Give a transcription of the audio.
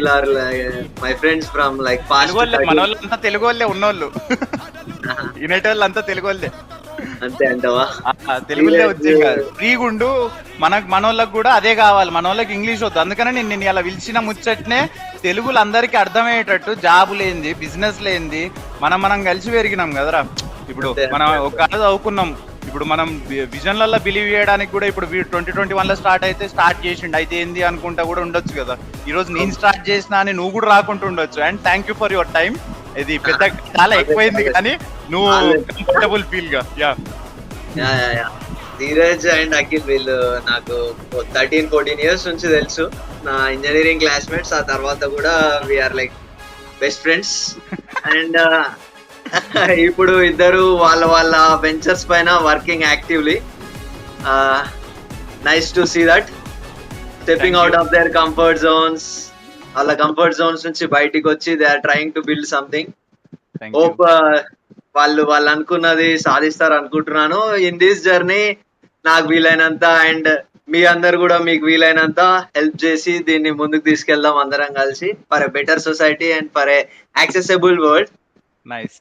Are my friends from like past తెలుగోళ్ళే, మనోళ్ళంతా తెలుగోళ్ళే ఉన్నోళ్ళు. వినేటోళ్ళంతా తెలుగోళ్ళే. అంతే అంటవా? తెలుగులే వచ్చేం కాదు. ఫ్రీగుండు, మనోళ్ళకి కూడా అదే కావాలి. మనోళ్ళకి ఇంగ్లీష్ వద్దు. అందుకనే నేను ఇలా పిలిచిన ముచ్చట్నే తెలుగులు అందరికీ అర్థమయ్యేటట్టు, జాబ్ లేనిది, బిజినెస్ లేనిది మనం కలిసి పెరిగినాం కదరా. ఇప్పుడు మనం ఒక చదువుకున్నాం. ఇప్పుడు మనం విజన్లలో బిలీవ్ చేయడానికి కూడా ఇప్పుడు 2021 లో స్టార్ట్ చేసిండు. అయితే ఏంది అనుకుంటా కూడా ఉండొచ్చు కదా. ఈ రోజు నేను స్టార్ట్ చేసినా అని నువ్వు కూడా రాకుంటూ ఉండొచ్చు. And thank you for your time. ఇది పెద్ద చాలా ఎక్కువైంది కానీ నువ్వు కంఫర్టబుల్ ఫీల్ గా. యా ధీరజ్ అండ్ అఖిల్ వీళ్ళు నాకు 13-14 ఇయర్స్ నుంచి తెలుసు. నా ఇంజనీరింగ్ క్లాస్మేట్స్. ఆ తర్వాత కూడా we are like best friends. And ఇప్పుడు ఇద్దరు వాళ్ళ వెంచర్స్ పైన working actively. Nice to see that stepping out of their comfort zones. వాళ్ళ కంఫర్ట్ జోన్స్ నుంచి బయటికి వచ్చి they are trying to build something. Hope వాళ్ళు అనుకున్నది సాధిస్తారు అనుకుంటున్నాను. ఇన్ దిస్ జర్నీ నాకు వీలైనంత అండ్ మీ అందరు కూడా మీకు వీలైనంత హెల్ప్ చేసి దీన్ని ముందుకు తీసుకెళ్దాం అందరం కలిసి, for a better society and for a accessible world. Nice.